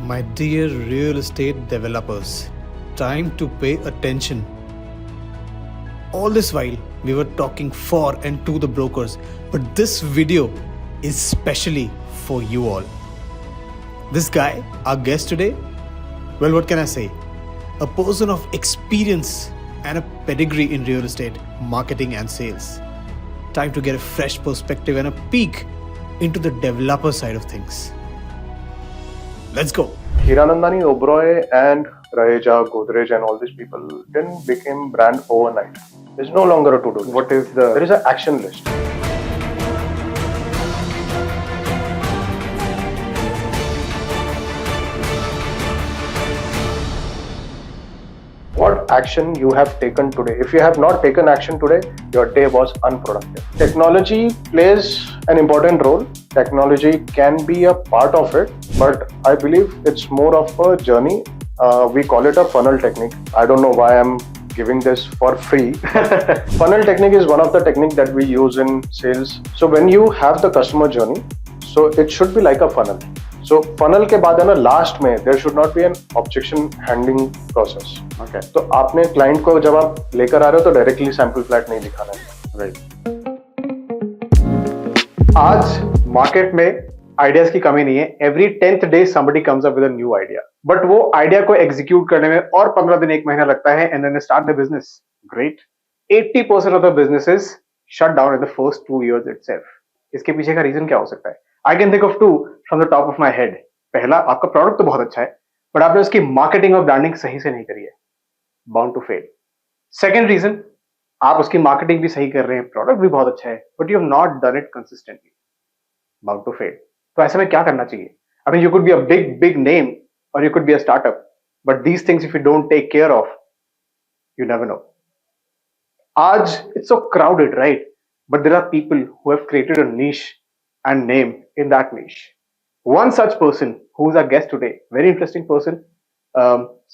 My dear real estate developers, time to pay attention. All this while, we were talking for and to the brokers, but this video is specially for you all. This guy, our guest today, well, what can I say? A person of experience and a pedigree in real estate, marketing and sales. Time to get a fresh perspective and a peek into the developer side of things. Let's go. Hiranandani, Oberoi and Raheja, Godrej and all these people didn't become brand overnight. There's no longer a to-do list. What is the... There is an action list. What action you have taken today? If you have not taken action today, your day was unproductive. Technology plays an important role. Technology can be a part of it, but I believe it's more of a journey. We call it a funnel technique. I don't know why I'm giving this for free. Funnel technique is one of the techniques that we use in sales. So when you have the customer journey, so it should be like a funnel. So funnel के बाद है ना last में there should not be an objection handling process. Okay. तो आपने client को जब आप लेकर आ रहे हो तो directly sample flat नहीं दिखाना है. Right. आज मार्केट में आइडियाज की कमी नहीं है. Every 10th day somebody comes up with a new idea. But वो आइडिया को एग्जीक्यूट करने में और 15 दिन 1 महीना लगता है and then they start the business. Great. 80% of the businesses shut down in the first 2 years itself. इसके पीछे का रीजन क्या हो सकता है? I can think of two from the top of my head. पहला, आपका प्रोडक्ट तो बहुत अच्छा है, बट आपने उसकी मार्केटिंग और ब्रांडिंग सही से नहीं करी है. Bound to fail. Second reason, आप उसकी मार्केटिंग भी सही कर रहे हैं, प्रोडक्ट भी बहुत अच्छा है, but you have not done it consistently. Bound to fail. तो ऐसे में क्या करना चाहिए? I mean, you could be a big name और you could be a startup, but these things if you don't take care of, you never know. आज it's so crowded, right? But there are people who have created a niche and name in that niche. One such person who is our guest today, very interesting person,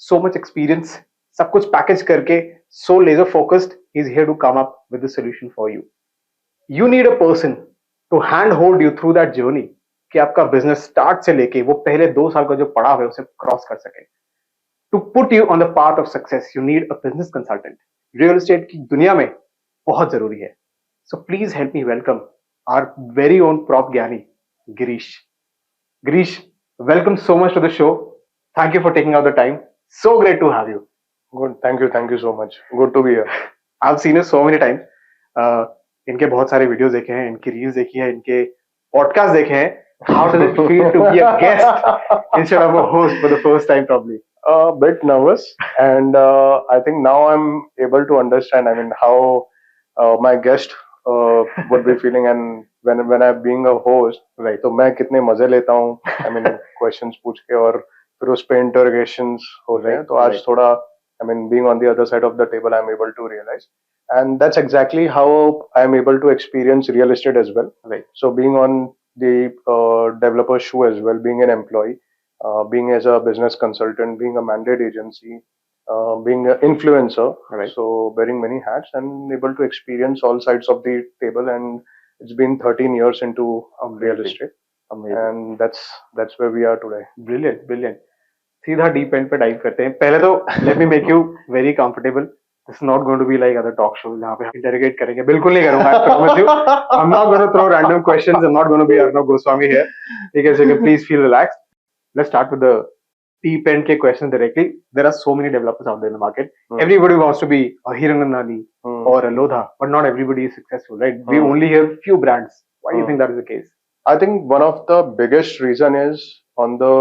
so much experience, सब कुछ package करके, so laser focused, he's here to come up with the solution for you. You need a person to hand hold you through that journey कि आपका business start से लेके वो पहले 2 साल का जो पड़ा हुआ है उसे cross कर सके. To put you on the path of success, you need a business consultant. Real estate की दुनिया में बहुत जरूरी है. So please help me welcome our very own prop Gyani, Girish. Girish, welcome so much to the show. Thank you for taking out the time. So great to have you. Good, thank you so much. Good to be here. I've seen you so many times. इनके बहुत सारे videos देखे हैं, इनकी reels देखी है, इनके podcast देखे हैं. How does it feel to be a guest instead of a host for the first time, probably? A bit nervous, and I think now I'm able to understand. I mean, how my guest would be feeling, and when I'm being a host, right? तो मैं कितने मजे लेता हूँ. I mean, questions पूछ के और फिर उस पे interrogations हो रहे हैं. तो आज थोड़ा, I mean, being on the other side of the table, I'm able to realize, and that's exactly how I'm able to experience real estate as well. Right. So being on the developer's shoe as well, being an employee, being as a business consultant, being a mandate agency, being an influencer, right. So wearing many hats and able to experience all sides of the table, and it's been 13 years into real estate. Amazing. And that's where we are today. Brilliant. सीधा deep end पे dive करते हैं. पहले तो let me make you very comfortable. This is not going to be like other talk shows जहां पे हम interrogate करेंगे. बिल्कुल नहीं करूंगा. I promise you. I am not going to throw random questions. I am not going to be Arnab Goswami here. ठीक है, so please feel relaxed. Let's start with the deep end के question directly. There are so many developers out there in the market. Everybody wants to be a Hiranandani or a Lodha, but not everybody is successful, right? We only hear few brands. Why do you think that is the case? I think one of the biggest reason is on the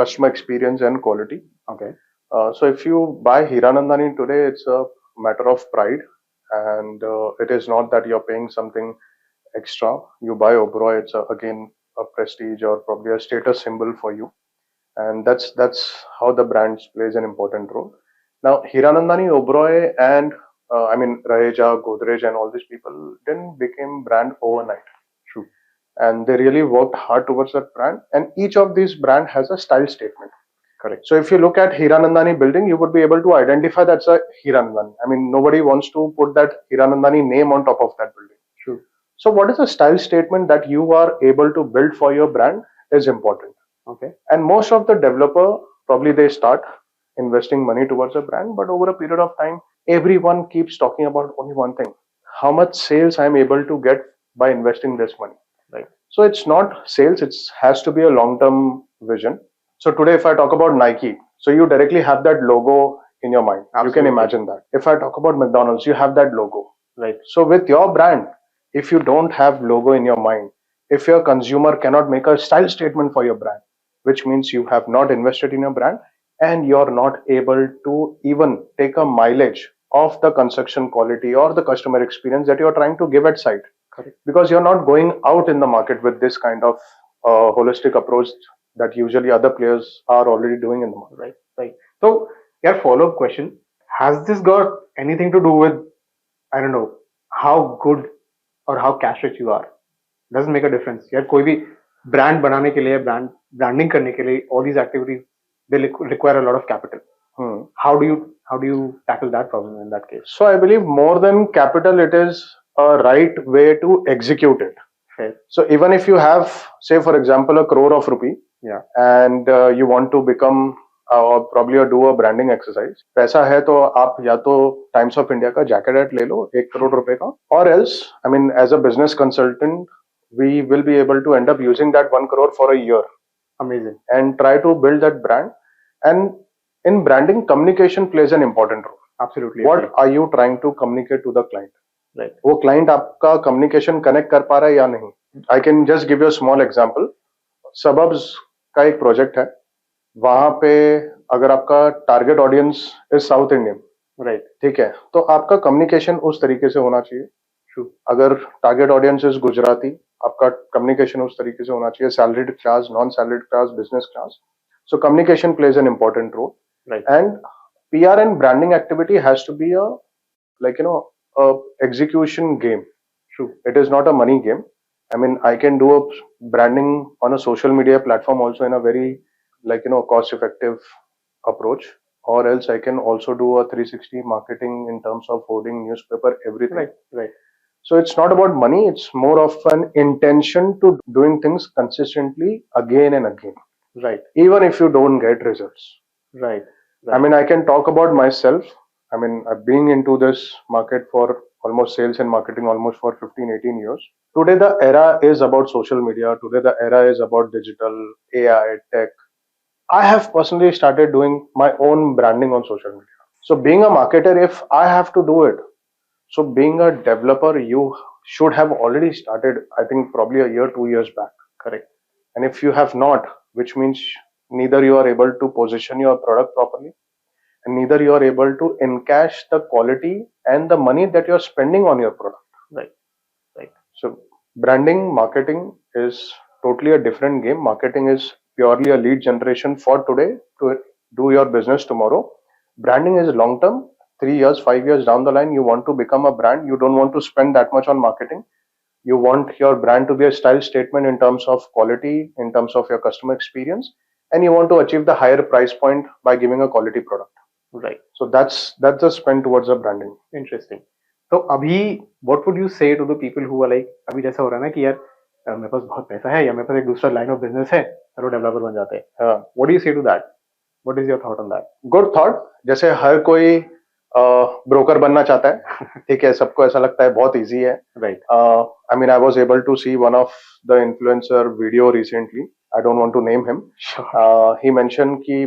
customer experience and quality. Okay. So if you buy Hiranandani today, it's a matter of pride, and it is not that you're paying something extra. You buy Oberoi, it's again a prestige or probably a status symbol for you. And that's how the brands plays an important role. Now, Hiranandani, Oberoi, and I mean Raheja, Godrej, and all these people didn't become brand overnight. True. And they really worked hard towards that brand. And each of these brand has a style statement. Correct. So if you look at Hiranandani building, you would be able to identify that's a Hiranandani. I mean, nobody wants to put that Hiranandani name on top of that building. True. So what is a style statement that you are able to build for your brand is important. Okay. And most of the developer, probably they start investing money towards a brand, but over a period of time, everyone keeps talking about only one thing: how much sales I'm able to get by investing this money. Right. So it's not sales; it has to be a long-term vision. So today, if I talk about Nike, so you directly have that logo in your mind. You can Absolutely. imagine that. If I talk about McDonald's, you have that logo. Right. So with your brand, if you don't have logo in your mind, if your consumer cannot make a style statement for your brand, which means you have not invested in your brand and you're not able to even take a mileage of the construction quality or the customer experience that you're trying to give at site. Correct. Because you're not going out in the market with this kind of holistic approach that usually other players are already doing in the market. Right. Right. So, your follow-up question: has this got anything to do with, I don't know, how good or how cash rich you are? Doesn't make a difference. यार कोई भी brand बनाने के लिए, branding करने के लिए, all these activities they require a lot of capital. Hmm. How do you tackle that problem in that case? So I believe more than capital, it is a right way to execute it. Fair. So even if you have, say for example, a crore of rupee, Yeah. and you want to become or probably do a branding exercise, पैसा है तो आप या तो times of India का jacket add ले लो 1 करोड़ रुपए का, or else I mean as a business consultant we will be able to end up using that 1 crore for a year. Amazing. And try to build that brand. And in branding, communication plays an important role. Absolutely. What are you trying to communicate to the client? Right. वो client आपका communication connect कर पा रहा है या नहीं? I can just give you a small example. Suburbs का एक project है, वहां पे अगर आपका target audience is south Indian, right, ठीक है, तो आपका कम्युनिकेशन उस तरीके से होना चाहिए. अगर टारगेट ऑडियंस इज गुजराती, आपका कम्युनिकेशन उस तरीके से होना चाहिए. Salaried class, non salaried class, business class. So communication plays an important role. Right. And PR and branding activity has to be a, like, you know, a execution game. True. It is not a money game. I mean, I can do a branding on a social media platform also in a very, like, you know, cost effective approach, or else I can also do a 360 marketing in terms of hoarding, newspaper, everything. Right. Right. So it's not about money, it's more of an intention to doing things consistently again and again. Right. Even if you don't get results. Right. I mean, I can talk about myself. I mean, I've been into this market for almost sales and marketing almost for 15, 18 years. Today, the era is about social media. Today, the era is about digital, AI, tech. I have personally started doing my own branding on social media. So being a marketer, if I have to do it, so being a developer, you should have already started, I think probably a year, 2 years back. Correct. And if you have not, which means neither you are able to position your product properly, and neither you are able to encash the quality and the money that you're spending on your product. Right. Right. So branding, marketing is totally a different game. Marketing is purely a lead generation for today to do your business tomorrow. Branding is long term. 3 years, 5 years down the line, you want to become a brand. You don't want to spend that much on marketing. You want your brand to be a style statement in terms of quality, in terms of your customer experience, and you want to achieve the higher price point by giving a quality product. Right. So that's the spend towards the branding. Interesting. तो अभी what would you say to the people who are like, अभी जैसा हो रहा है ना कि यार मेरे पास बहुत पैसा है या मेरे पास एक दूसरा लाइन ऑफ बिजनेस है, चलो डेवलपर बन जाते हैं. What do you say to that? What is your thought on that? Good thought. जैसे हर कोई ब्रोकर बनना चाहता है, ठीक है, सबको ऐसा लगता है बहुत इजी है. Right. I mean, I was able to see one of the influencer video recently. I don't want to name him. Sure. He mentioned कि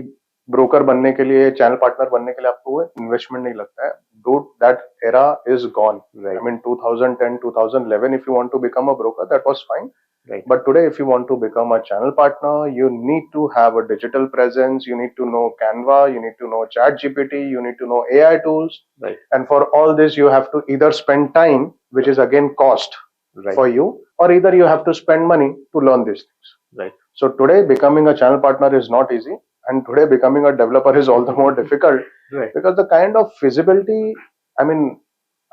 ब्रोकर बनने के लिए, चैनल पार्टनर बनने के लिए आपको इन्वेस्टमेंट नहीं लगता है. Dude, that era is gone. Right. I mean, 2010, 2011, if you want to become a broker, that was fine. Right. But today, if you want to become a channel partner, you need to have a digital presence. You need to know Canva. You need to know Chat GPT. You need to know AI tools. Right. And for all this, you have to either spend time, which is again cost Right. for you, or either you have to spend money to learn these things. Right. So today, becoming a channel partner is not easy. And today, becoming a developer is all the more difficult. Right. Because the kind of feasibility, I mean,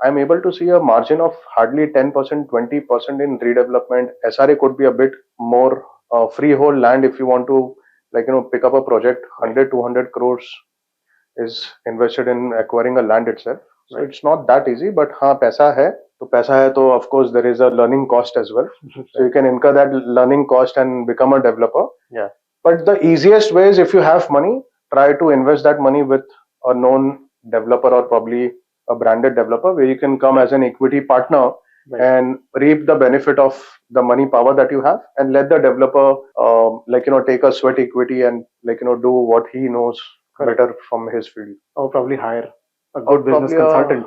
I'm able to see a margin of hardly 10%, 20% in redevelopment. SRA could be a bit more. Freehold land, if you want to, like, you know, pick up a project, 100, 200 crores is invested in acquiring a land itself. So Right. it's not that easy, but हाँ पैसा है तो of course there is a learning cost as well. So you can incur that learning cost and become a developer. Yeah. But the easiest way is, if you have money, try to invest that money with a known developer or probably a branded developer where you can come as an equity partner Right. and reap the benefit of the money power that you have, and let the developer take a sweat equity and do what he knows Correct. better from his field. Or probably hire a Or good business probably consultant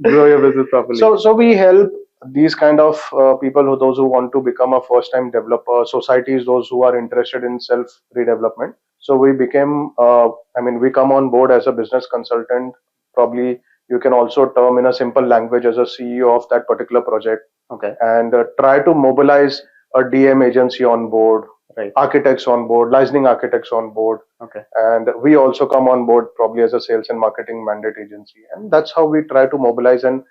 to grow your business properly. So we help these kind of people, those who want to become a first time developer, societies, those who are interested in self redevelopment. So we became, we come on board as a business consultant. Probably you can also term in a simple language as a CEO of that particular project, Okay. and try to mobilize a DM agency on board, Right. architects on board, licensing architects on board, Okay. and we also come on board probably as a sales and marketing mandate agency, and that's how we try to mobilize and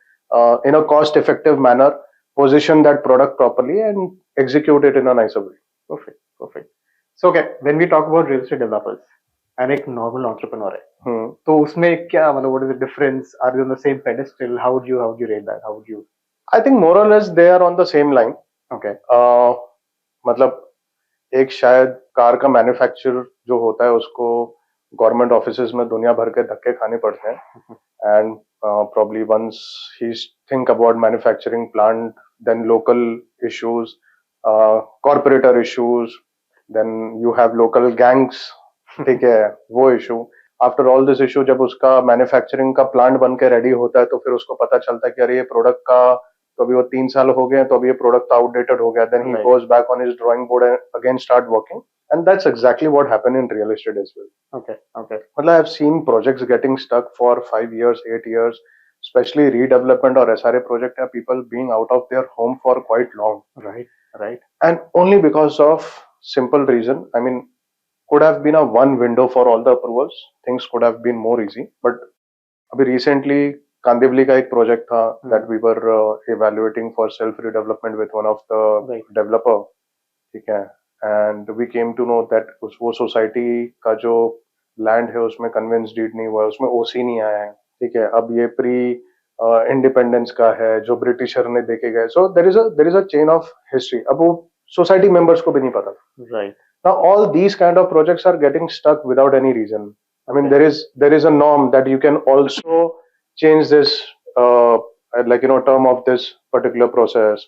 in a cost effective manner position that product properly and execute it in a nicer way. Perfect. Perfect. So okay, when we talk about real estate developers and एक normal entrepreneur है, तो उसमें क्या मतलब what is the difference? Are they on the same pedestal? How would you rate that? How would you? I think more or less they are on the same line. Okay. मतलब एक शायद car का manufacture जो होता है उसको government offices में दुनिया भर के धक्के खाने पड़ते हैं, and probably once he think about manufacturing plant, then local issues, corporator issues, then you have local gangs, ठीक है वो issue. After all this issue जब उसका मैन्युफैक्चरिंग का प्लांट बन के रेडी होता है तो फिर उसको पता चलता है कि अरे ये प्रोडक्ट का तो अभी वो 3 साल हो गए तो अभी ये प्रोडक्ट आउटडेटेड हो गया. Then he goes back on his drawing board and again start working, and that's exactly what happened in real estate as well. Okay. Well, I've seen projects getting stuck for 5 years, 8 years, especially redevelopment or SRA project, are people being out of their home for quite long. Right. And only because of simple reason. I mean, could have been a one window for all the approvals. Things could have been more easy. But अभी recently Kandivali का एक project था that we were evaluating for self redevelopment with one of the developer. ठीक है. And we came to know that वो society का जो land है उसमें कन्वेंस डीड नहीं हुआ है, उसमें ओसी नहीं आया है. ठीक है. अब ये प्री इंडिपेंडेंस का है जो ब्रिटिशर ने देके गए. So there is a chain of history. अब वो सोसाइटी मेंबर्स को भी नहीं पता. Right. Now all these kind of projects are getting stuck without any reason. I mean, there is a norm that you can also change this term of this particular process,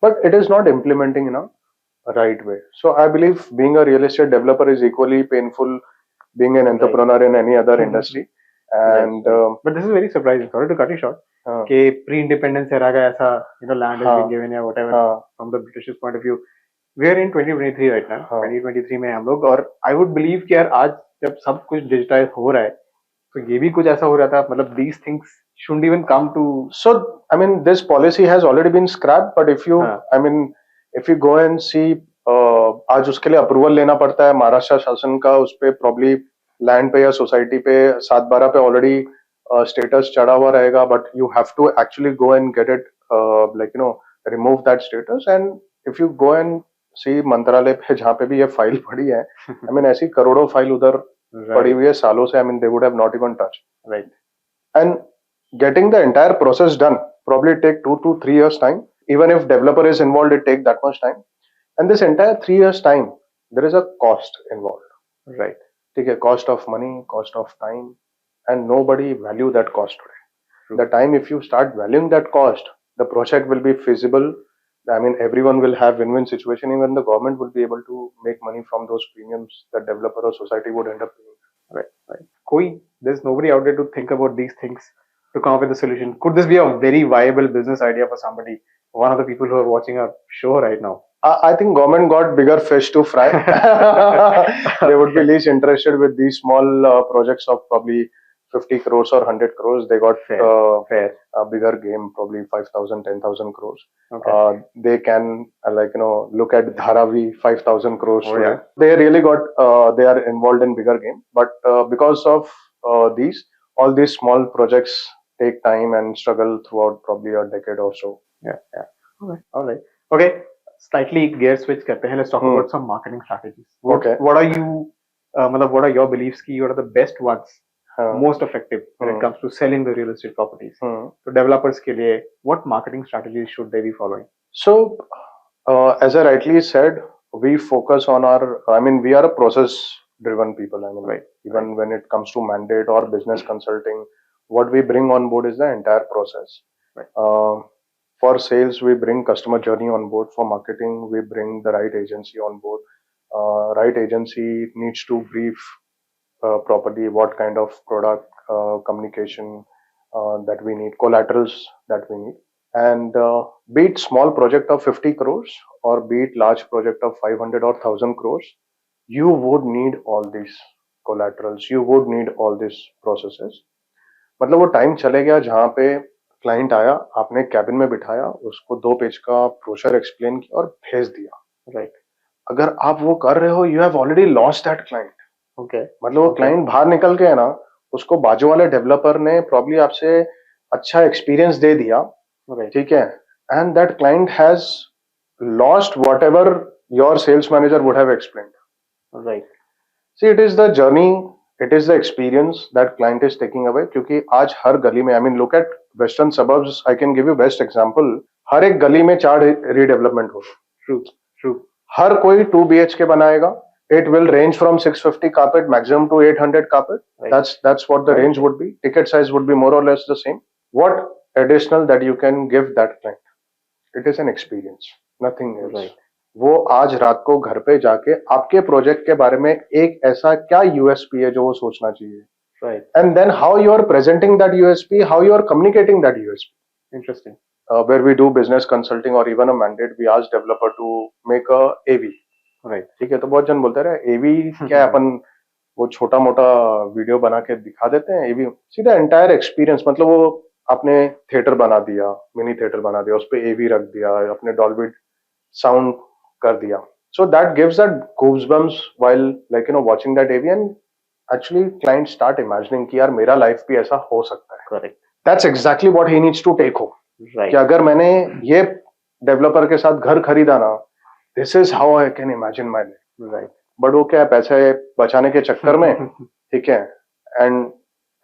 but it is not implementing in a right way. So I believe being a real estate developer is equally painful being an entrepreneur in any other industry. And but this is very surprising. Sorry to cut you short. कि pre-independence era का ऐसा land has been given या whatever from the British's point of view. We are in 2023 right now. 2023 में हम लोग, और I would believe कि यार आज जब सब कुछ digitize हो रहा है तो ये भी कुछ ऐसा हो रहा था. मतलब these things shouldn't even come to. So I mean, this policy has already been scrapped, but if you if you go and see, आज उसके लिए अप्रूवल लेना पड़ता है महाराष्ट्र शासन का. उस पे प्रॉब्ली लैंड पे या सोसाइटी पे 7/12 पे ऑलरेडी स्टेटस चढ़ा हुआ रहेगा, but you have to actually go and get it remove that status. And if you go and see मंत्रालय पे जहाँ पे भी ये फाइल पड़ी है, आई मीन ऐसी करोड़ों फाइल उधर पड़ी हुई है सालों से. I mean they would have not even touch. Right. And getting the entire process done probably take 2 to 3 years time. Even if developer is involved, it take that much time. And this entire 3 years time, there is a cost involved. Right. Take a cost of money, cost of time, and nobody value that cost today. The time if you start valuing that cost, the project will be feasible. I mean, everyone will have win-win situation. Even the government will be able to make money from those premiums that developer or society would end up paying. Right. There's nobody out there to think about these things, to come up with a solution. Could this be a very viable business idea for somebody, one of the people who are watching our show right now? I think government got bigger fish to fry. They would be least interested with these small projects of probably 50 crores or 100 crores. They got fair. A bigger game, probably 5,000, 10,000 crores. Okay. They can look at Dharavi, 5,000 crores. Oh, yeah. They really got, they are involved in bigger game. But because of all these small projects take time and struggle throughout probably a decade or so. Yeah. All right. Okay. Slightly gear switch करते हैं. Let's talk about some marketing strategies. What are you? What are your beliefs? What are the best ones, most effective when it comes to selling the real estate properties? So developers के लिए, what marketing strategies should they be following? So, as I rightly said, we focus on our, I mean, we are a process driven people. I mean, Right. even when it comes to mandate or business consulting, what we bring on board is the entire process. Right. For sales, we bring customer journey on board. For marketing, we bring the right agency on board. Right agency needs to brief properly what kind of product, communication that we need, collaterals that we need. And be it small project of 50 crores or be it large project of 500 or 1000 crores, you would need all these collaterals, you would need all these processes. मतलब वो time चले गया जहाँ पे client आया, आपने cabin में बिठाया, उसको 2 पेज का ब्रोशर एक्सप्लेन किया और भेज दिया. राइट. अगर आप वो कर रहे हो, you have already lost that client. Okay. मतलब वो क्लाइंट बाहर निकल के है ना, उसको बाजू वाले डेवलपर ने प्रॉब्ली आपसे अच्छा एक्सपीरियंस दे दिया. ठीक है, and that client has lost whatever your sales manager would have explained. Right. See it is the journey, it is the experience that client is taking away. क्योंकि आज हर गली में, I mean look at western suburbs, I can give you best example. हर एक गली में 4 redevelopment हो. ट्रू. ट्रू. हर कोई 2 BHK बनाएगा. It will range from 650 carpet maximum to 800 carpet. Right. That's what the range would be. Ticket size would be more or less the same. What additional that you can give that client? It is an experience, nothing else. Right. वो आज रात को घर पे जाके आपके project के बारे में एक ऐसा क्या USP है जो वो सोचना चाहिए. Right. And then how you are presenting that USP, how you are communicating that USP. Interesting. Where we do business consulting or even a mandate, we ask developer to make a AV. Right. ठीक है, तो बहुत जन बोलते रहे एवी क्या है, अपन वो छोटा मोटा वीडियो बना के दिखा देते हैं. एवी सीधा एंटायर एक्सपीरियंस, मतलब वो आपने थिएटर बना दिया, मिनी थिएटर बना दिया, उस पे एवी रख दिया, अपने डॉल्बी साउंड कर दिया. So that gives that goosebumps while like watching that AV, and actually client start imagining कि यार मेरा लाइफ भी ऐसा हो सकता है. Correct. That's exactly what he needs to take home. Right. कि अगर मैंने ये डेवलपर के साथ घर खरीदा ना, this is how I can imagine my life. Right. But वो क्या है, पैसे बचाने के चक्कर में, ठीक है, एंड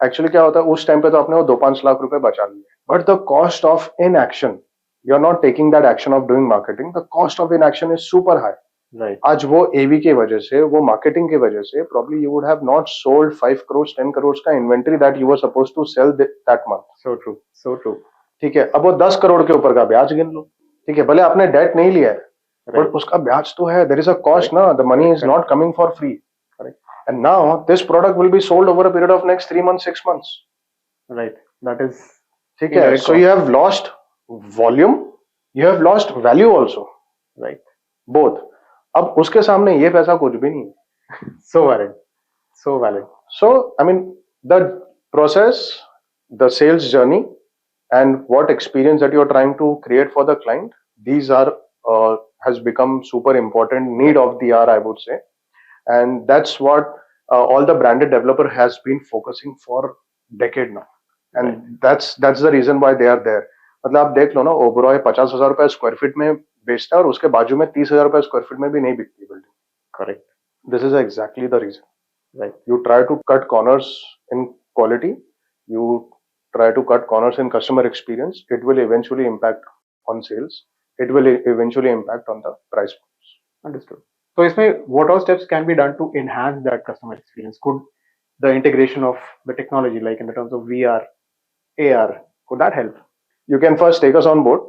एक्चुअली क्या होता है उस टाइम पे तो आपने वो 2-5 लाख रुपए बचा लिए, but the cost of inaction, you are not taking that action of doing marketing, the cost of inaction is super high. Right. आज वो एवी की वजह से, वो मार्केटिंग की वजह से probably you would have not sold 5 crores 10 crores का inventory that you were supposed to sell that month. So true. So true. ठीक है, अब वो 10 करोड़ के ऊपर का ब्याज गिन लो. ठीक है, भले आपने डेट नहीं लिया है, but उसका ब्याज तो है. there is a cost ना, the money is not coming for free. Correct. And now this product will be sold over a period of next 3 months 6 months. Right. That is. ठीक है, so you have lost volume, you have lost value also. Right. Both. अब उसके सामने ये पैसा कुछ भी नहीं है. So valid. So valid. So I mean the process, the sales journey, and what experience that you are trying to create for the client, these are has become super important need of the hour, I would say. And that's what all the branded developer has been focusing for decade now. And right. that's the reason why they are there. मतलब आप देख लो ना, ओबरॉय 50,000 रुपए square feet में बेचता है और उसके बाजू में 30,000 रुपए स्क्वायर फीट में भी नहीं बिकती building. Correct. This is exactly the reason. Right. You try to cut corners in quality, you try to cut corners in customer experience, it will eventually impact on sales, it will eventually impact on the price points. Understood. So इसमें what all steps can be done to enhance that customer experience? Could the integration of the technology, like in the terms of VR, AR, could that help? You can first take us on board.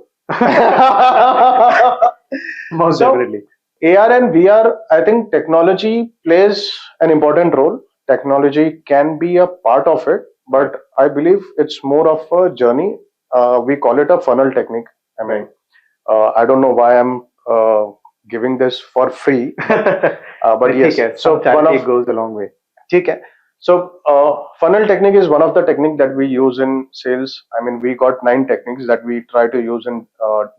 Most definitely. AR and VR, I think technology plays an important role. Technology can be a part of it, but I believe it's more of a journey. We call it a funnel technique. I mean, I don't know why I'm giving this for free, but yes. So it goes a long way. Okay. So funnel technique is one of the techniques that we use in sales. I mean, we got 9 techniques that we try to use in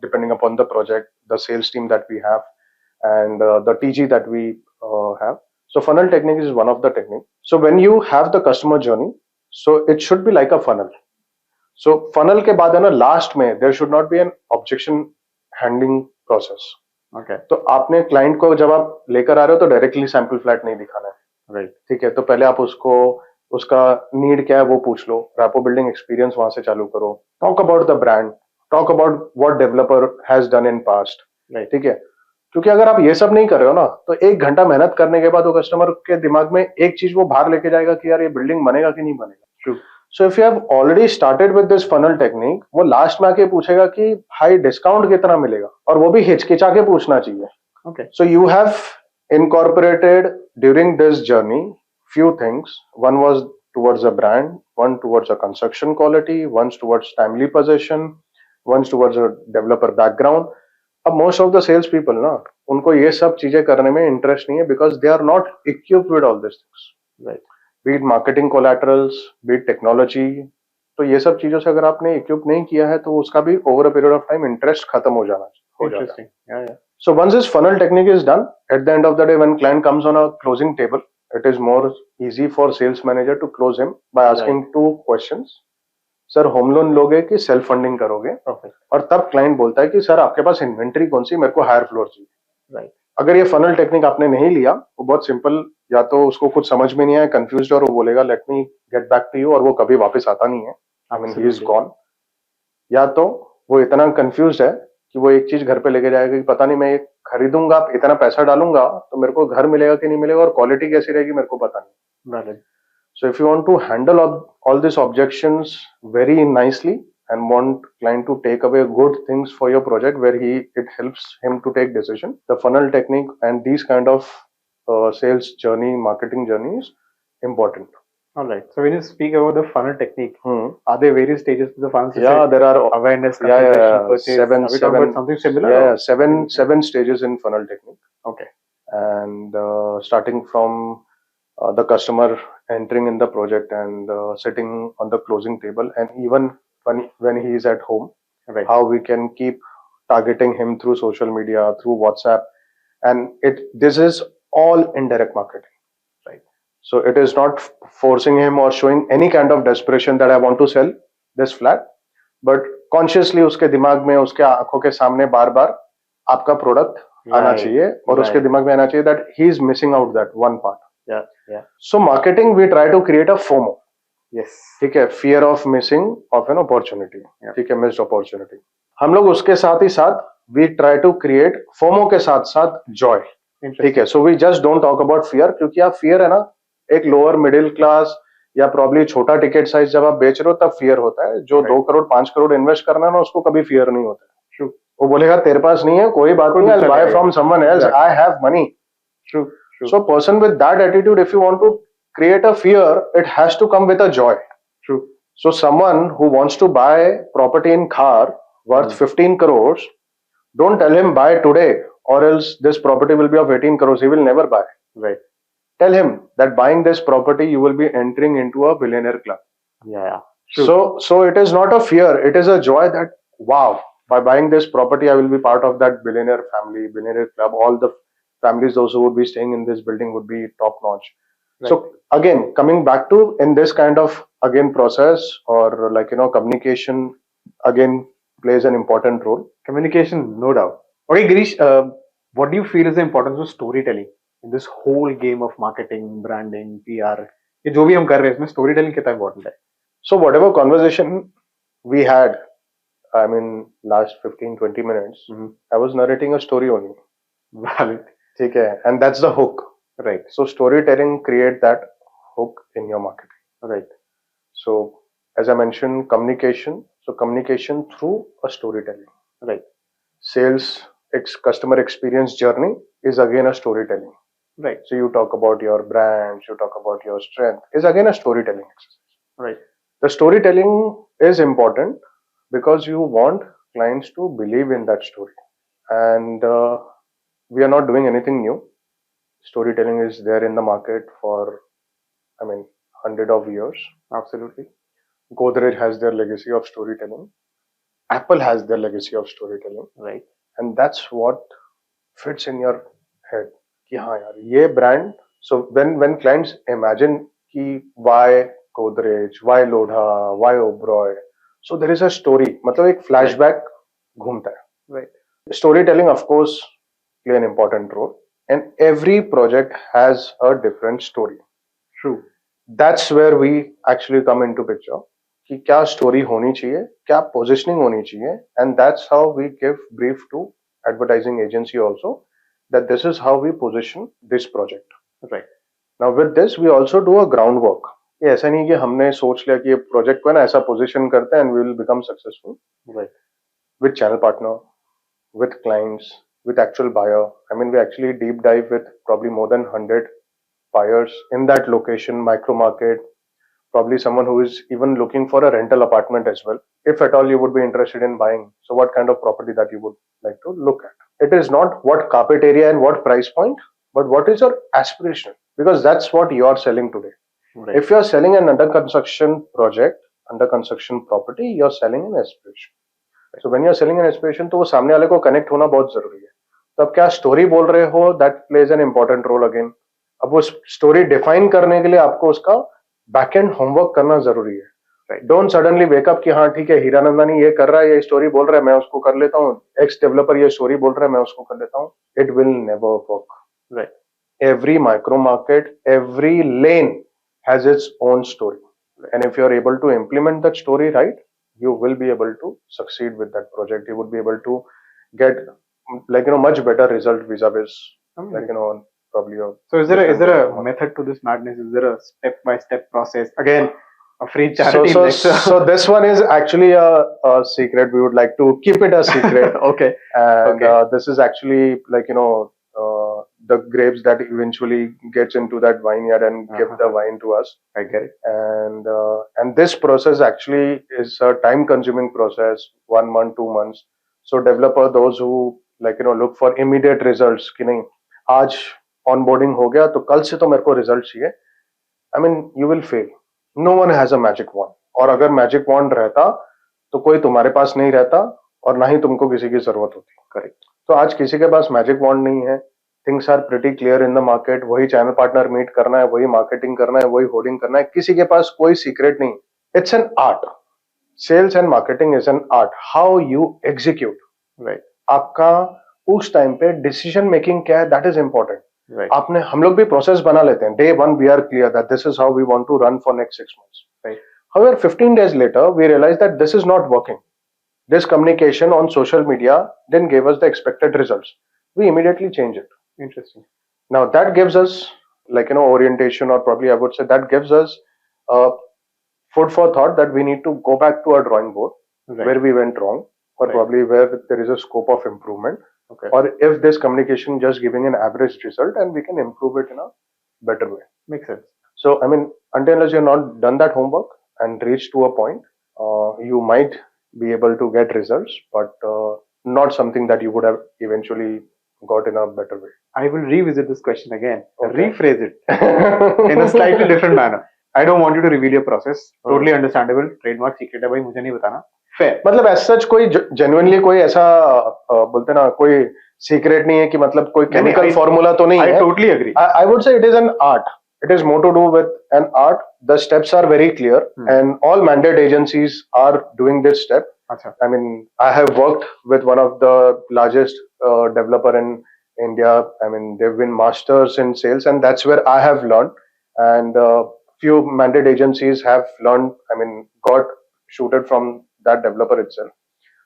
depending upon the project, the sales team that we have, and the TG that we have. So funnel technique is one of the technique. So when you have the customer journey, so it should be like a funnel. So funnel के बाद है ना, last में there should not be an objection handling process. Okay. तो आपने client को जब आप लेकर आ रहे हो तो डायरेक्टली सैंपल फ्लैट नहीं दिखाना है. राइट. ठीक है, तो पहले आप उसको उसका नीड क्या है वो पूछ लो, रैपो बिल्डिंग एक्सपीरियंस वहां से चालू करो, talk about the brand, talk about what developer has done in past. Right. ठीक है, क्योंकि अगर आप ये सब नहीं कर रहे हो ना, तो 1 घंटा मेहनत करने के बाद वो कस्टमर के दिमाग में एक चीज वो बाहर लेके जाएगा कि यार ये बिल्डिंग बनेगा कि नहीं बनेगा. True. So if you have already started with this funnel technique, वो लास्ट में आके पूछेगा कि भाई डिस्काउंट कितना मिलेगा, और वो भी हिचकिचा के पूछना चाहिए. Okay. So you have incorporated during this journey few things. One was towards a brand, one towards a construction quality, one towards timely possession, one towards a developer background. अब most of the sales people ना, उनको ये सब चीजें करने में interest नहीं है, because they are not equipped with all these things. Right. Be it marketing collaterals, be it technology. तो ये सब चीजों से अगर आपने इक्विप नहीं किया है, तो उसका भी over a period of time interest खत्म हो जाना हो जाता है. Interesting. Yeah. So once this funnel technique is done, at the end of the day, when client comes on a closing table, it is more easy for sales manager to close him by asking two questions. Sir home loan लोगे कि self funding करोगे? Okay. और तब client बोलता है कि sir आपके पास inventory कौन सी, मेरे को हायर फ्लोर चाहिए. Right. अगर ये फनल टेक्निक आपने नहीं लिया, वो बहुत सिंपल, या तो उसको कुछ समझ में नहीं आया, कंफ्यूज्ड, और वो बोलेगा let me get back to you, और वो कभी वापस आता नहीं है. I mean he is gone. या तो वो इतना कंफ्यूज्ड है कि वो एक चीज घर पे लेके जाएगा कि पता नहीं मैं ये खरीदूंगा, इतना पैसा डालूंगा तो मेरे को घर मिलेगा कि नहीं मिलेगा, और क्वालिटी कैसी रहेगी मेरे को पता नहीं. So if you want to handle all these objections very nicely and want client to take away good things for your project where it helps him to take decision, the funnel technique and these kind of sales journey, marketing journey is important. All right. So when you speak about the funnel technique, are there various stages to the funnel? Yeah, there are awareness, purchase. Seven. Something similar. Yeah, seven stages in funnel technique. Okay. And starting from the customer entering in the project and sitting on the closing table, and even when he is at home, right, how we can keep targeting him through social media, through WhatsApp, and this is all indirect marketing, right? So it is not forcing him or showing any kind of desperation that I want to sell this flat, but consciously उसके दिमाग में, उसके आंखों के सामने बार बार आपका product आना चाहिए, और उसके दिमाग में आना चाहिए that he is missing out that one part. Yeah. So marketing, we try to create a FOMO. Yes. ठीक है, fear of missing of an opportunity. ठीक है, missed opportunity. हम लोग उसके साथ ही साथ we try to create FOMO के साथ साथ joy. ठीक है, so we just don't talk about fear, क्योंकि आप fear है ना, एक lower middle class या probably छोटा ticket size जब आप बेच रहे हो तब fear होता है. जो 2 करोड़ 5 करोड़ इन्वेस्ट करना है ना, उसको कभी fear नहीं होता. True. वो बोलेगा तेरे पास नहीं है, कोई बात नहीं, I'll buy from someone else. I have money. True. So person with that attitude, if you want to create a fear, it has to come with a joy. True. So someone who wants to buy property in Khar worth 15 crores, don't tell him buy today or else this property will be of 18 crores. He will never buy. Right. Tell him that buying this property, you will be entering into a billionaire club. Yeah. True. So it is not a fear. It is a joy that, wow, by buying this property, I will be part of that billionaire family, billionaire club. All the families, those who would be staying in this building would be top notch. Right. So again, coming back to in this kind of process, or communication again plays an important role. Communication, no doubt. Okay, Girish, what do you feel is the importance of storytelling in this whole game of marketing, branding, PR? ये जो भी हम कर रहे हैं इसमें storytelling कितना important है? So whatever conversation we had, I mean last 15-20 minutes, I was narrating a story only. Valid. ठीक है, and that's the hook, right? So storytelling create that hook in your marketing, right? So as I mentioned, communication. So communication through a storytelling, right? Sales, customer experience journey is again a storytelling, right? So you talk about your brand, you talk about your strength, is again a storytelling exercise, right? The storytelling is important because you want clients to believe in that story, and we are not doing anything new. Storytelling is there in the market for, I mean, 100 of years. Absolutely. Godrej has their legacy of storytelling. Apple has their legacy of storytelling. Right. And that's what fits in your head. कि हाँ यार, ये brand. So when clients imagine कि why Godrej, why Lodha, why Oberoi, so there is a story. मतलब एक flashback घूमता है. Right. Storytelling, of course, play an important role, and every project has a different story. True. That's where we actually come into picture. कि क्या story होनी चाहिए, क्या positioning होनी चाहिए, and that's how we give brief to advertising agency also, that this is how we position this project. Right. Now with this we also do a groundwork. ये ऐसा नहीं कि हमने सोच लिया कि ये प्रोजेक्ट को ना ऐसा पोजीशन करते हैं and we will become successful. Right. With channel partner, with clients, with actual buyer. I mean, we actually deep dive with probably more than 100 buyers in that location, micro market, probably someone who is even looking for a rental apartment as well. If at all you would be interested in buying, so what kind of property that you would like to look at. It is not what carpet area and what price point, but what is your aspiration, because that's what you are selling today. Right. If you are selling an under construction project, under construction property, you are selling an aspiration. So when you are selling an aspiration, तो वो सामने वाले को connect होना बहुत जरूरी है. तो अब क्या स्टोरी बोल रहे हो, that plays an important role again. अब वो स्टोरी डिफाइन करने के लिए आपको उसका बैक एंड होमवर्क करना जरूरी है. डोंट सडनली वेकअप कि हाँ ठीक है, हीरानंदानी ये कर रहा है, ये स्टोरी बोल रहा है, मैं उसको कर लेता हूँ. एक्स डेवलपर ये स्टोरी बोल रहा है, मैं उसको कर लेता हूँ. It will never work. Right. Every micro market, every lane has its own story, and if you are able to implement that story right, you will be able to succeed with that project. You would be able to get much better result vis-a-vis probably a. So is there a method to this madness? Is there a step by step process? Again, a free charity lecture. So this one is actually a secret. We would like to keep it a secret. Okay. And Okay. this is actually the grapes that eventually gets into that vineyard and give the wine to us. I get it. And this process actually is a time consuming process, 1 month, 2 months. So developer, those who look for immediate results, कि नहीं आज onboarding हो गया तो कल से तो मेरे को result चाहिए. I mean, you will fail. No one has a magic wand. और अगर magic wand रहता तो कोई तुम्हारे पास नहीं रहता और ना ही तुमको किसी की जरूरत होती. करेक्ट. तो आज किसी के पास magic wand नहीं है. Things are pretty clear in the market. वही चैनल पार्टनर मीट करना है, वही मार्केटिंग करना है, वही होर्डिंग करना है. किसी के पास कोई सीक्रेट नहीं. It's an art. Sales and marketing is an art. How you execute. Right. आपका उस टाइम पे डिसीजन मेकिंग क्या है, दैट इज इंपॉर्टेंट. Right. आपने हम लोग भी प्रोसेस बना लेते हैं. Day 1 we are clear that this is how we want to run for next 6 months. Right. However, 15 days later we realized that this is not working. This communication on social media didn't give us the expected results. We immediately change it. Interesting. Now that gives us orientation, or probably I would say that gives us food for thought that we need to go back to our drawing board. Right. Where we went wrong, or Right. probably where there is a scope of improvement. Okay. Or if this communication just giving an average result and we can improve it in a better way. Makes sense. So I mean, until unless you've not done that homework and reached to a point, you might be able to get results, but not something that you would have eventually got in a better way. I will revisit this question again. Okay. Rephrase it in a slightly different manner. I don't want you to reveal your process. Totally understandable. Trademark secret है भाई, मुझे नहीं बताना. Fair. मतलब as such कोई genuinely कोई ऐसा बोलते ना कोई सीक्रेट नहीं है कि मतलब कोई केमिकल फॉर्मूला तो नहीं है. I totally agree. I would say it is an art. It is more to do with an art. The steps are very clear, and all mandate agencies are doing this step. Achha. I mean, I have worked with one of the largest developer in India. I mean, they've been masters in sales, and that's where I have learned. And few mandate agencies have learned. I mean, got shooted from that developer itself.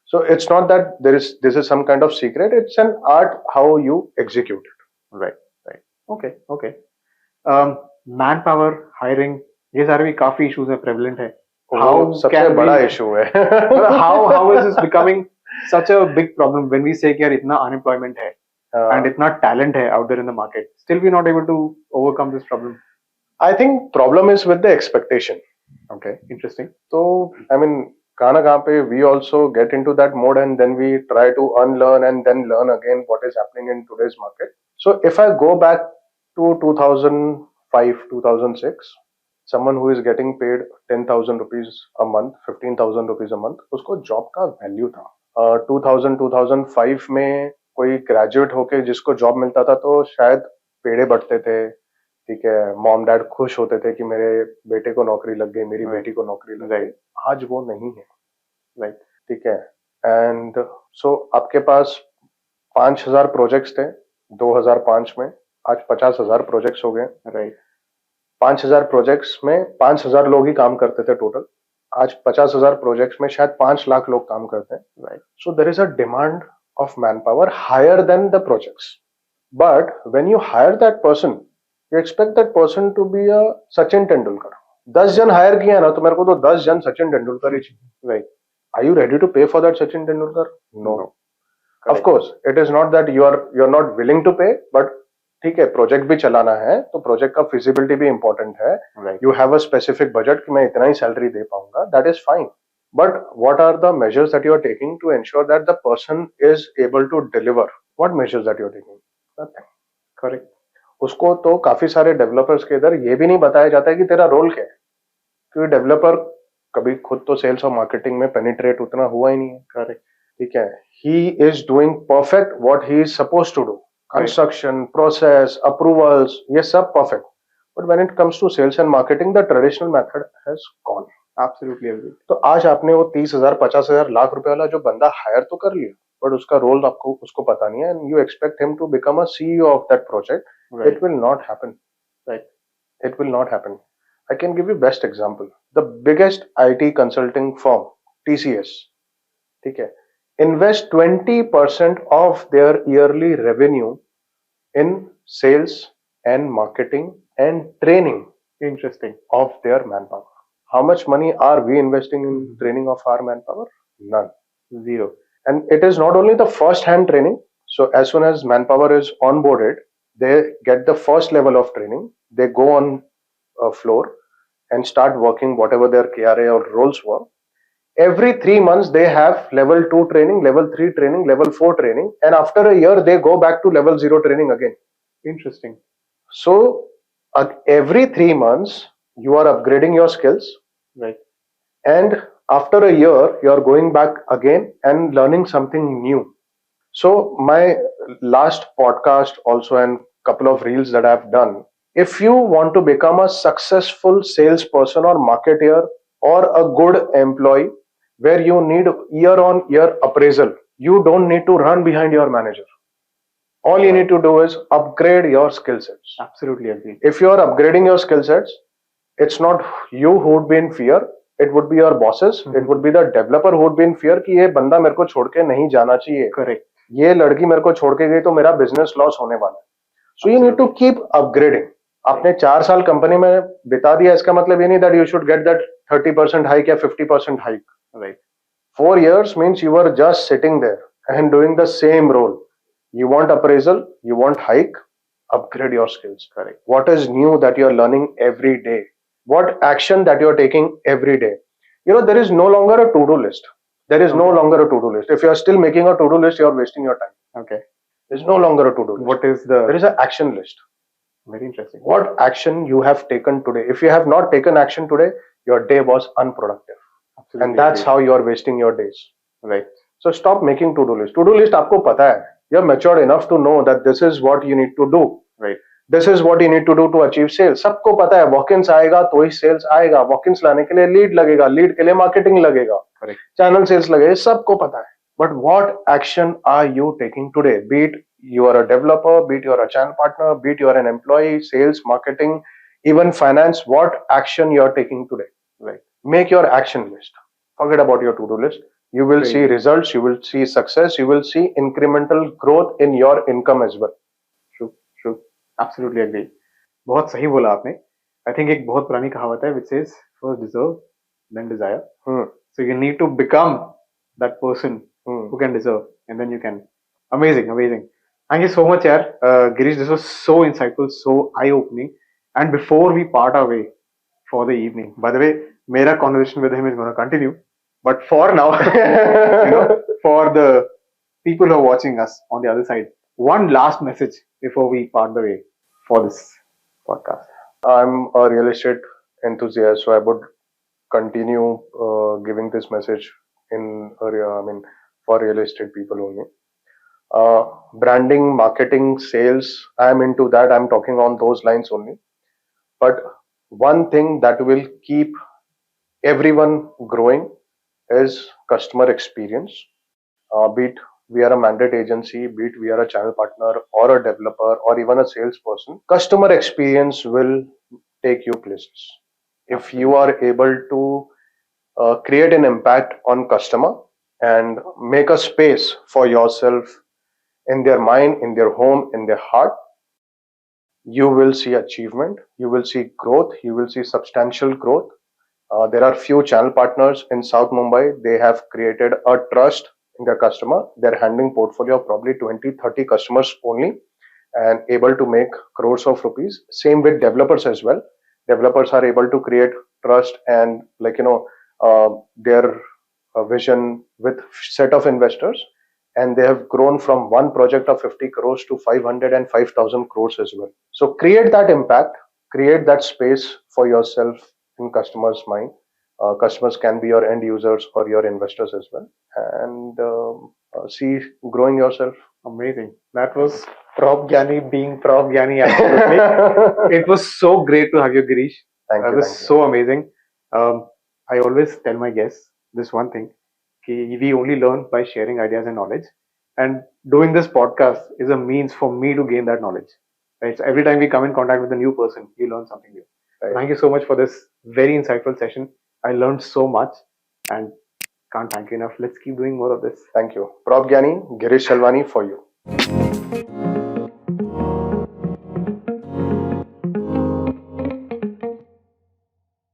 So it's not that this is some kind of secret. It's an art how you execute it. Right. Right. Okay. Okay. Manpower, hiring, ये सारे भी काफी issues हैं, prevalent है. How सबसे बड़ा issue है. how is this becoming such a big problem when we say कि यार इतना unemployment है and इतना talent है out there in the market, still we're not able to overcome this problem? I think problem is with the expectation. Okay, interesting. So I mean, कहाँ पे we also get into that mode and then we try to unlearn and then learn again what is happening in today's market. So if I go back to 2005, 2006, someone who is getting paid 10,000 rupees a month, 15,000 rupees a month, उसको job का value था. 2005 में कोई graduate होके जिसको job मिलता था तो शायद पेड़े बढ़ते थे. ठीक है, मॉम डैड खुश होते थे कि मेरे बेटे को नौकरी लग गई, मेरी बेटी को नौकरी लग गई. आज वो नहीं है. राइट. ठीक है. एंड सो आपके पास 5,000 प्रोजेक्ट्स थे 2005 में, आज 50,000 प्रोजेक्ट्स हो गए. राइट. 5,000 प्रोजेक्ट्स में 5,000 लोग ही काम करते थे टोटल. आज 50,000 प्रोजेक्ट्स में शायद 5 लाख लोग काम करते हैं. Right. So there is a demand of man power higher than the projects. But when you hire that person, you expect that person to be a Sachin Tendulkar. 10 जन हायर किया ना तो मेरे को तो 10 जन सचिन तेंदुलकर ही चाहिए. Right. Are you ready to pay for that Sachin Tendulkar? No. No. Of Correct. course, it is not that you're not willing to pay, but ठीक है, प्रोजेक्ट भी चलाना है तो प्रोजेक्ट का फिजिबिलिटी भी इंपॉर्टेंट है. Right. You have a specific budget कि मैं इतना ही सैलरी दे पाऊंगा. That is fine. But what are the measures that you are taking to ensure that the person is able to deliver? What measures that you are taking? Nothing. Correct. उसको तो काफी सारे developers के इधर ये भी नहीं बताया जाता है कि तेरा रोल क्या है, क्योंकि डेवलपर कभी खुद तो सेल्स और मार्केटिंग में पेनिट्रेट उतना हुआ ही नहीं है. Correct. ठीक है, he is doing perfect what he is suppose to do. Construction, process, approvals, ये सब perfect. But when it comes to sales and marketing the traditional method has gone. Absolutely agree. तो आज आपने वो 30,000, 50,000, लाख रुपए वाला जो बंदा हायर तो कर लिया, बट उसका रोल आपको उसको पता नहीं है, and you expect him to become a CEO of that project. Right. It will not happen. Right. It will not happen. I can give you best example. The biggest IT consulting firm, TCS, ठीक है, invest 20% of their yearly revenue in sales and marketing and training Interesting. of their manpower. How much money are we investing in training of our manpower? None. Zero. And it is not only the first hand training. So as soon as manpower is onboarded, they get the first level of training. They go on a floor and start working whatever their KRA or roles were. Every 3 months they have level 2 training, level 3 training, level 4 training, and after a year they go back to level 0 training again. Interesting. So every 3 months you are upgrading your skills, Right. and after a year you are going back again and learning something new. So my last podcast also and couple of reels that I've done, if you want to become a successful salesperson or marketer or a good employee where you need year on year appraisal, you don't need to run behind your manager. All you need to do is upgrade your skill sets. Absolutely agree. If you are upgrading your skill sets, it's not you who would be in fear, it would be your bosses, it would be the developer who would be in fear कि ये बंदा मेरे को छोड़ के नहीं जाना चाहिए, Correct. ये लड़की मेरे को छोड़ के गई तो मेरा बिजनेस लॉस होने वाला है. So you need to keep upgrading. आपने 4 साल कंपनी में बिता दिया, इसका मतलब ये नहीं that you should get that 30% hike या 50% hike. Right. 4 years means you were just sitting there and doing the same role. You want appraisal, you want hike, upgrade your skills. Correct. What is new that you are learning every day? What action that you are taking every day? You know, there is no longer a to-do list. There is no longer a to-do list. If you are still making a to-do list, you are wasting your time. Okay. There is no longer a to-do list. What is the? There is an action list. Very interesting. What action you have taken today? If you have not taken action today, your day was unproductive. Absolutely And that's agree. how you are wasting your days. Right. So stop making to-do list. To-do list आपको पता है. You're matured enough to know that this is what you need to do. Right. This is what you need to do to achieve sales. सबको पता है, वॉक-इन्स आएगा तो ही sales आएगा. वॉक-इन्स लाने के लिए लीड लगेगा, लीड के लिए मार्केटिंग लगेगा, Correct. चैनल सेल्स लगेगा, सबको पता है. But what action are you taking today? Be it you are a developer, be it you are a channel partner, be it you are an employee, sales, marketing, even finance, what action you are taking today? Right. Make your action list. Forget about your to-do list. You will Great. see results, you will see success, you will see incremental growth in your income as well. True. True. Absolutely agree. बहुत सही बोला आपने. I think एक बहुत पुरानी कहावत है which says first deserve then desire. So you need to become that person who can deserve, and then you can. Amazing, amazing. Thank you so much, yaar. Girish, this was so insightful, so eye-opening. And before we part our way for the evening, by the way, mera conversation with him is going to continue. But for now, for the people who are watching us on the other side, one last message before we part the way for this podcast. I'm a real estate enthusiast, so I would continue giving this message for real estate people only. Branding, marketing, sales, I'm into that. I'm talking on those lines only. But one thing that will keep everyone growing is customer experience. Be it we are a mandate agency, be it we are a channel partner or a developer or even a salesperson, customer experience will take you places. If you are able to create an impact on customer and make a space for yourself in their mind, in their home, in their heart, you will see achievement, you will see growth, you will see substantial growth. There are few channel partners in South Mumbai. They have created a trust in their customer. They're handling portfolio of probably 20, 30 customers only and able to make crores of rupees. Same with developers as well. Developers are able to create trust and their vision with set of investors, and they have grown from one project of 50 crores to 500 and 5,000 crores as well. So create that impact, create that space for yourself in customers' mind. Customers can be your end users or your investors as well, and see growing yourself. Amazing. That was Prop Gyani being Prop Gyani. Absolutely. It was so great to have you, Girish. Thank That you. was Thank you. so amazing. I always tell my guests this one thing: ki we only learn by sharing ideas and knowledge. And doing this podcast is a means for me to gain that knowledge. Right? So every time we come in contact with a new person, you learn something new. Right. Thank you so much for this very insightful session. I learned so much and can't thank you enough. Let's keep doing more of this. Thank you. Prop Gyani, Girish Chhalwani for you.